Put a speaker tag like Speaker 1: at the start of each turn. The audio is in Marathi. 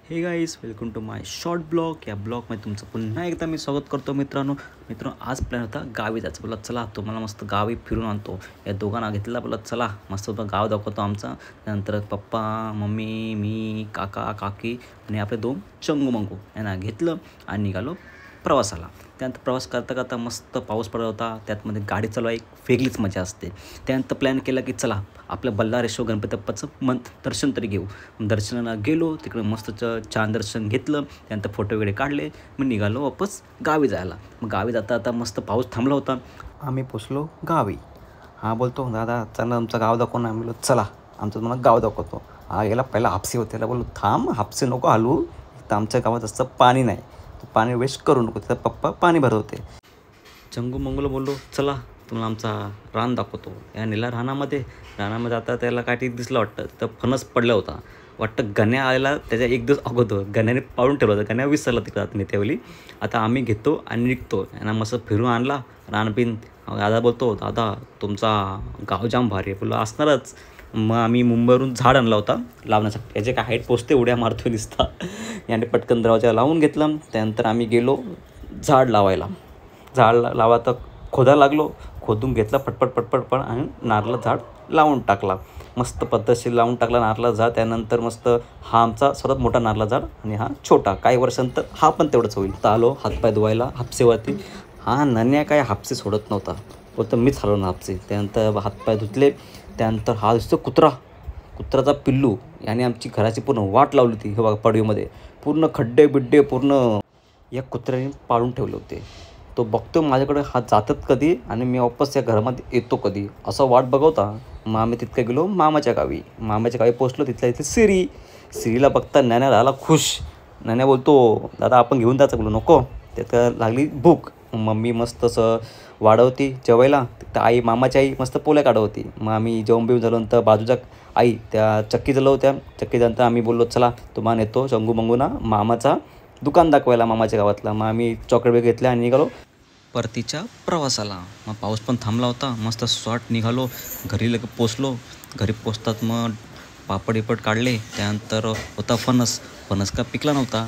Speaker 1: हे guys welcome to my short blog. या ब्लॉगमध्ये तुमचं पुन्हा एकदा मी स्वागत करतो. मित्रांनो आज प्लॅन होता गावी जायचं. बोला चला तुम्हाला मस्त गावी फिरून आणतो. या दोघांना घेतला बोला चला मस्त गाव दाखवतो आमचा. त्यानंतर पप्पा मम्मी मी काका काकी आणि आपले दोन चंगू मंगू यांना घेतलं आणि निघालो प्रवासाला. त्यानंतर प्रवास करता करता मस्त पाऊस पडत होता. त्यातमध्ये गाडी चालवा एक वेगळीच मजा असते. त्यानंतर प्लॅन केला की चला आपल्या बल्लारेश्वर गणपती बाप्पाचं दर्शन तरी घेऊ. दर्शनाला गेलो. तिकडे मस्त छान दर्शन घेतलं. त्यानंतर फोटो वगैरे काढले. मग निघालो वापस गावी जायला. मग गावी जाता आता मस्त पाऊस थांबला होता. आम्ही पोचलो गावी. हा बोलतो दादा चला आमचं गाव दाखव ना. आम्ही बोललो चला आमचं तुम्हाला गाव दाखवतो. हा याला पहिला हापसे होते. त्याला बोललो थांब हापसे नको हलवू. तर आमच्या गावात असं पाणी नाही. पाणी वेस्ट करू नको. त्याचा पप्पा पाणी भरत होते. चंगू मंगूला बोललो चला तुम्हाला आमचा रान दाखवतो. या नेला रानामध्ये आता त्याला काठी दिसलं वाटतं. तर फणस पडला होता वाटतं. गण्या आलेला त्याच्या एक दिवस अगोदर गण्याने पाळून ठेवलं होतं. गण्या विसरला तिकडं आता नेत्यावेळी. आता आम्ही घेतो आणि निघतो. यांना मस्त फिरून आणला रानपिन. दादा बोलतो दादा तुमचा गाव जाम भारी आहे. बोललो असणारच. मग आम्ही मुंबईवरून झाड आणला होता लावण्यासाठी. याचे काय हाईट पोचते उड्या मारतो दिसता. याने पटकन दरवाजा लावून घेतला. त्यानंतर आम्ही गेलो झाड लावायला. झाड लावायला खोदायला लागलो. खोदून घेतला पटपट आणि नारळ झाड लावून टाकला. मस्त पद्धतशीर लावून टाकला नारळाचं झाड. त्यानंतर मस्त हा आमचा सर्वात मोठा नारळाचं झाड आणि हा छोटा. काही वर्षांतर हा पण तेवढंच होईल. तर आलो हातपाय धुवायला हापसेवरती. हा नन्या काय हापसे सोडत नव्हता. बोलतो मीच हलवणार हापसे. त्यानंतर हातपाय धुतले. त्यानंतर हा दिसतो कुत्राचा पिल्लू. याने आमची घराची पूर्ण वाट लावली होती. हे बघा पडवीमध्ये पूर्ण खड्डे बिड्डे पूर्ण या कुत्र्याने पाळून ठेवले होते. तो बघतो माझ्याकडे हा जातात कधी आणि मी वापस या घरामध्ये येतो कधी असं वाट बघवता. मग आम्ही तितकं गेलो मामाच्या गावी पोचलो. तिथल्या इथे सिरीला बघता नन्या राहिला खुश. नन्या बोलतो दादा आपण घेऊन जायचं. बोलू नको. त्यात लागली भूक. मम्मी मस्त असं वाढवती जेवायला. तर मामाची आई मस्त पोळ्या काढत होती. मग आम्ही जेवण बिवून झाल्यानंतर बाजूच्या आई त्या चक्की झालं होत्या. चक्कीनंतर आम्ही बोललो चला तुम्हाला नेतो चंगू मंगूना मामाचा दुकान दाखवायला मामाच्या गावातला. मग आम्ही चॉकलेट वगैरे घेतल्या आणि निघालो परतीच्या प्रवासाला. मग पाऊस पण थांबला होता. मस्त शॉर्ट निघालो. घरी पोचलो. घरी पोचतात मग पापड काढले. त्यानंतर होता फणस का पिकला नव्हता.